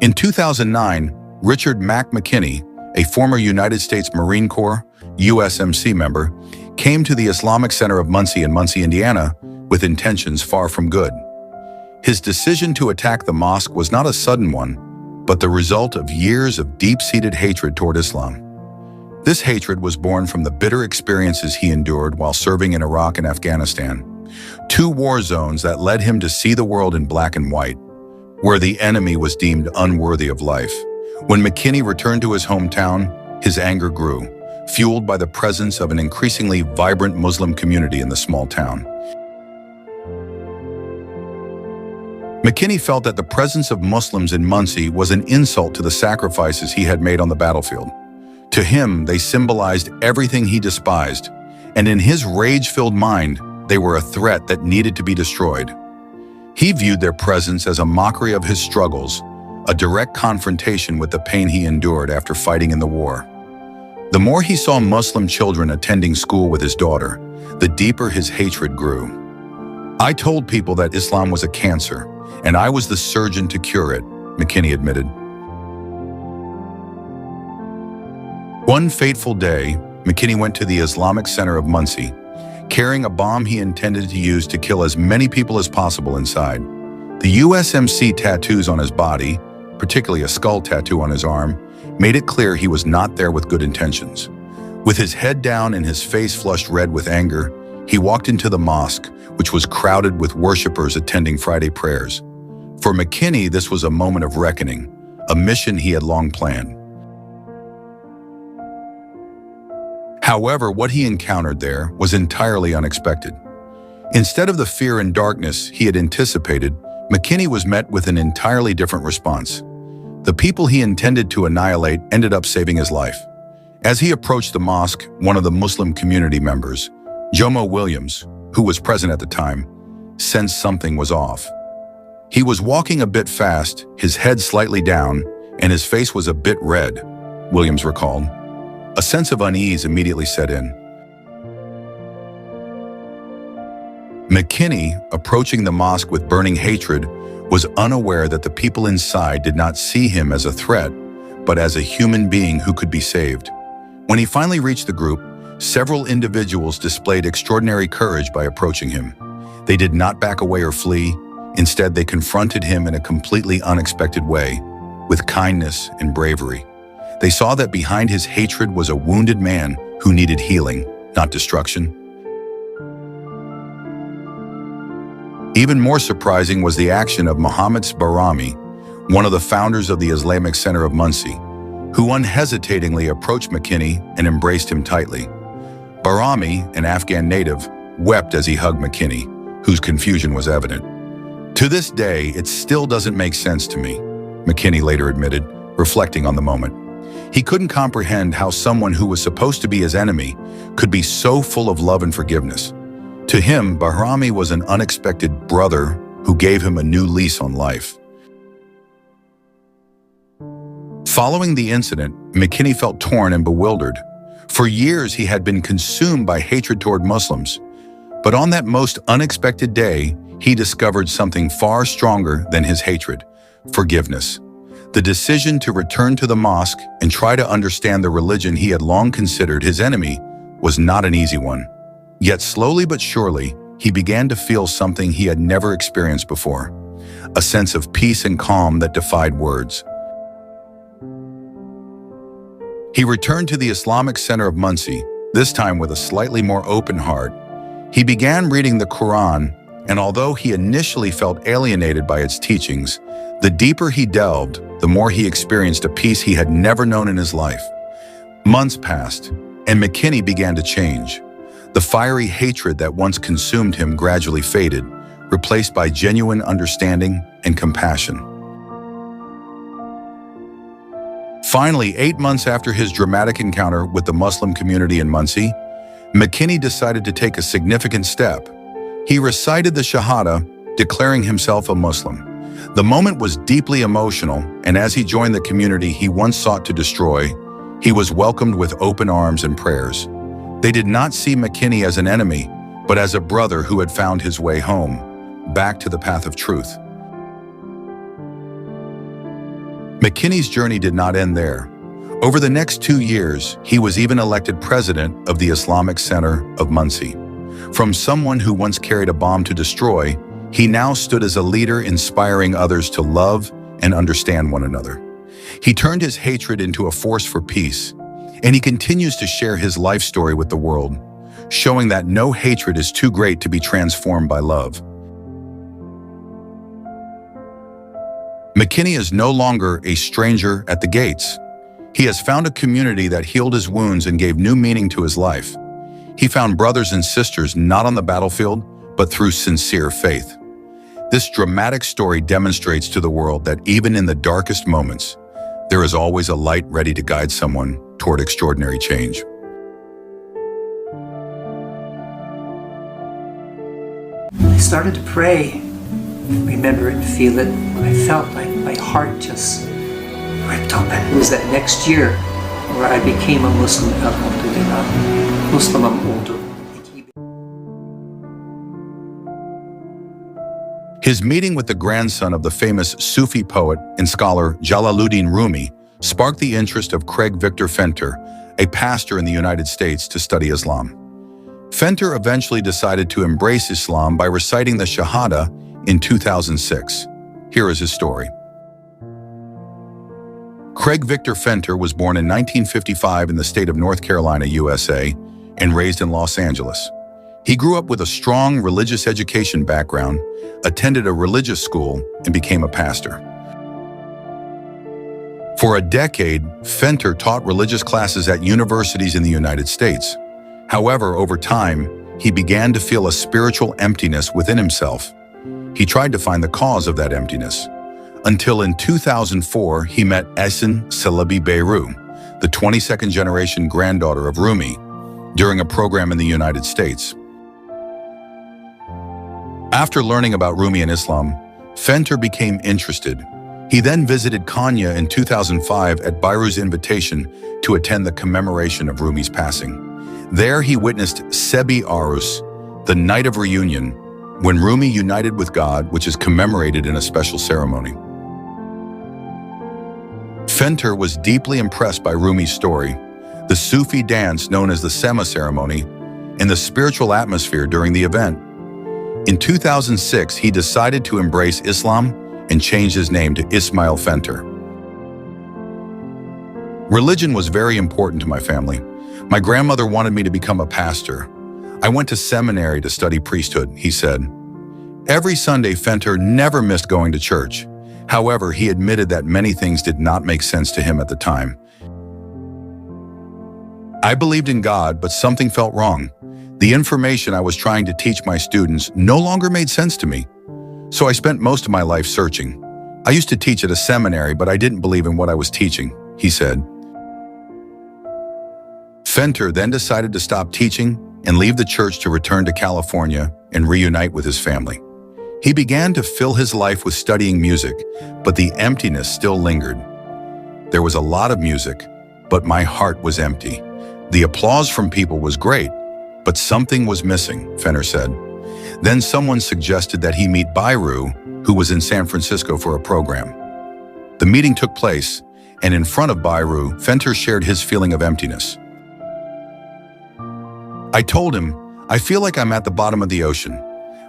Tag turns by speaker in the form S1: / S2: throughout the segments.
S1: In 2009, Richard McKinney, a former United States Marine Corps USMC member, came to the Islamic Center of Muncie in Muncie, Indiana, with intentions far from good. His decision to attack the mosque was not a sudden one, but the result of years of deep-seated hatred toward Islam. This hatred was born from the bitter experiences he endured while serving in Iraq and Afghanistan, two war zones that led him to see the world in black and white, where the enemy was deemed unworthy of life. When McKinney returned to his hometown, his anger grew, fueled by the presence of an increasingly vibrant Muslim community in the small town. McKinney felt that the presence of Muslims in Muncie was an insult to the sacrifices he had made on the battlefield. To him, they symbolized everything he despised, and in his rage-filled mind, they were a threat that needed to be destroyed. He viewed their presence as a mockery of his struggles, a direct confrontation with the pain he endured after fighting in the war. The more he saw Muslim children attending school with his daughter, the deeper his hatred grew. "I told people that Islam was a cancer, and I was the surgeon to cure it," McKinney admitted. One fateful day, McKinney went to the Islamic Center of Muncie, carrying a bomb he intended to use to kill as many people as possible inside. The USMC tattoos on his body, particularly a skull tattoo on his arm, made it clear he was not there with good intentions. With his head down and his face flushed red with anger, he walked into the mosque, which was crowded with worshipers attending Friday prayers. For McKinney, this was a moment of reckoning, a mission he had long planned. However, what he encountered there was entirely unexpected. Instead of the fear and darkness he had anticipated, McKinney was met with an entirely different response. The people he intended to annihilate ended up saving his life. As he approached the mosque, one of the Muslim community members, Jomo Williams, who was present at the time, sensed something was off. He was walking a bit fast, his head slightly down, and his face was a bit red, Williams recalled. A sense of unease immediately set in. McKinney, approaching the mosque with burning hatred, was unaware that the people inside did not see him as a threat, but as a human being who could be saved. When he finally reached the group, several individuals displayed extraordinary courage by approaching him. They did not back away or flee. Instead, they confronted him in a completely unexpected way, with kindness and bravery. They saw that behind his hatred was a wounded man who needed healing, not destruction. Even more surprising was the action of Mohammed Barami, one of the founders of the Islamic Center of Muncie, who unhesitatingly approached McKinney and embraced him tightly. Barami, an Afghan native, wept as he hugged McKinney, whose confusion was evident. "To this day, it still doesn't make sense to me," McKinney later admitted, reflecting on the moment. He couldn't comprehend how someone who was supposed to be his enemy could be so full of love and forgiveness. To him, Barami was an unexpected brother who gave him a new lease on life. Following the incident, McKinney felt torn and bewildered. For years, he had been consumed by hatred toward Muslims. But on that most unexpected day, he discovered something far stronger than his hatred: forgiveness. The decision to return to the mosque and try to understand the religion he had long considered his enemy was not an easy one. Yet slowly but surely, he began to feel something he had never experienced before, a sense of peace and calm that defied words. He returned to the Islamic Center of Muncie, this time with a slightly more open heart. He began reading the Quran, and although he initially felt alienated by its teachings, the deeper he delved, the more he experienced a peace he had never known in his life. Months passed, and McKinney began to change. The fiery hatred that once consumed him gradually faded, replaced by genuine understanding and compassion. Finally, 8 months after his dramatic encounter with the Muslim community in Muncie, McKinney decided to take a significant step. He recited the Shahada, declaring himself a Muslim. The moment was deeply emotional, and as he joined the community he once sought to destroy, he was welcomed with open arms and prayers. They did not see McKinney as an enemy, but as a brother who had found his way home, back to the path of truth. McKinney's journey did not end there. Over the next 2 years, he was even elected president of the Islamic Center of Muncie. From someone who once carried a bomb to destroy, he now stood as a leader inspiring others to love and understand one another. He turned his hatred into a force for peace, and he continues to share his life story with the world, showing that no hatred is too great to be transformed by love. McKinney is no longer a stranger at the gates. He has found a community that healed his wounds and gave new meaning to his life. He found brothers and sisters not on the battlefield, but through sincere faith. This dramatic story demonstrates to the world that even in the darkest moments, there is always a light ready to guide someone toward extraordinary change.
S2: I started to pray, remember it and feel it. I felt like my heart just ripped open. It was that next year where I became a Muslim, alhamdulillah. Muslim oldu.
S1: His meeting with the grandson of the famous Sufi poet and scholar Jalaluddin Rumi sparked the interest of Craig Victor Fenter, a pastor in the United States, to study Islam. Fenter eventually decided to embrace Islam by reciting the Shahada in 2006. Here is his story. Craig Victor Fenter was born in 1955 in the state of North Carolina, USA, and raised in Los Angeles. He grew up with a strong religious education background, attended a religious school, and became a pastor. For a decade, Fenter taught religious classes at universities in the United States. However, over time, he began to feel a spiritual emptiness within himself. He tried to find the cause of that emptiness, until in 2004 he met Esin Celebi Beyru, the 22nd generation granddaughter of Rumi, during a program in the United States. After learning about Rumi and Islam, Fenter became interested. He then visited Konya in 2005 at Beyru's invitation to attend the commemoration of Rumi's passing. There he witnessed Sebi Arus, the night of reunion, when Rumi united with God, which is commemorated in a special ceremony. Fenter was deeply impressed by Rumi's story, the Sufi dance known as the Sema ceremony, and the spiritual atmosphere during the event. In 2006, he decided to embrace Islam and changed his name to Ismail Fenter. Religion was very important to my family. My grandmother wanted me to become a pastor. I went to seminary to study priesthood, he said. Every Sunday, Fenter never missed going to church. However, he admitted that many things did not make sense to him at the time. I believed in God, but something felt wrong. The information I was trying to teach my students no longer made sense to me. So I spent most of my life searching. I used to teach at a seminary, but I didn't believe in what I was teaching, he said. Fenter then decided to stop teaching and leave the church to return to California and reunite with his family. He began to fill his life with studying music, but the emptiness still lingered. There was a lot of music, but my heart was empty. The applause from people was great, but something was missing, Fenter said. Then someone suggested that he meet Beyru, who was in San Francisco for a program. The meeting took place, and in front of Beyru, Fenter shared his feeling of emptiness. I told him, I feel like I'm at the bottom of the ocean.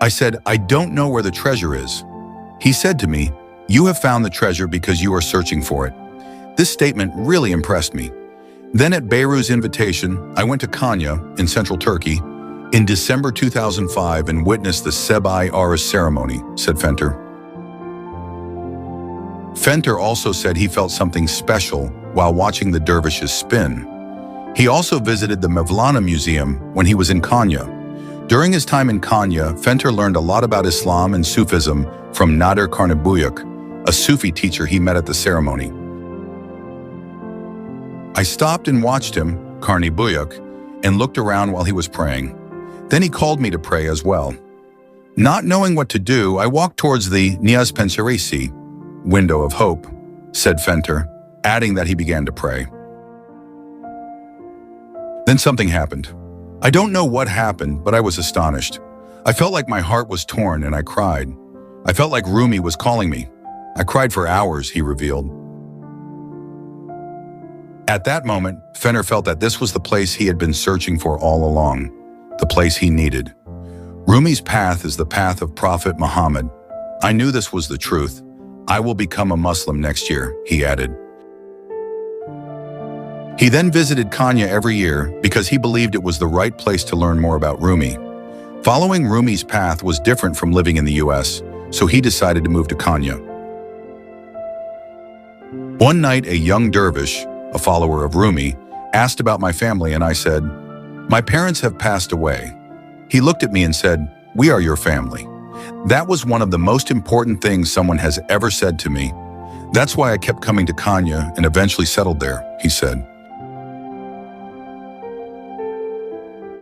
S1: I said, I don't know where the treasure is. He said to me, you have found the treasure because you are searching for it. This statement really impressed me. Then at Beyru's invitation, I went to Konya in central Turkey in December 2005 and witnessed the Sebi Arus ceremony, said Fenter. Fenter also said he felt something special while watching the dervishes spin. He also visited the Mevlana Museum when he was in Konya. During his time in Konya, Fenter learned a lot about Islam and Sufism from Nadir Karnabuyuk, a Sufi teacher he met at the ceremony. I stopped and watched him, Karnabuyuk, and looked around while he was praying. Then he called me to pray as well. Not knowing what to do, I walked towards the Niyaz Pencerisi, window of hope, said Fenter, adding that he began to pray. Then something happened. I don't know what happened, but I was astonished. I felt like my heart was torn and I cried. I felt like Rumi was calling me. I cried for hours, he revealed. At that moment, Fenner felt that this was the place he had been searching for all along, the place he needed. Rumi's path is the path of Prophet Muhammad. I knew this was the truth. I will become a Muslim next year, he added. He then visited Konya every year because he believed it was the right place to learn more about Rumi. Following Rumi's path was different from living in the US, so he decided to move to Konya. One night, a young dervish, a follower of Rumi, asked about my family and I said, "My parents have passed away." He looked at me and said, "We are your family." That was one of the most important things someone has ever said to me. That's why I kept coming to Konya and eventually settled there, he said.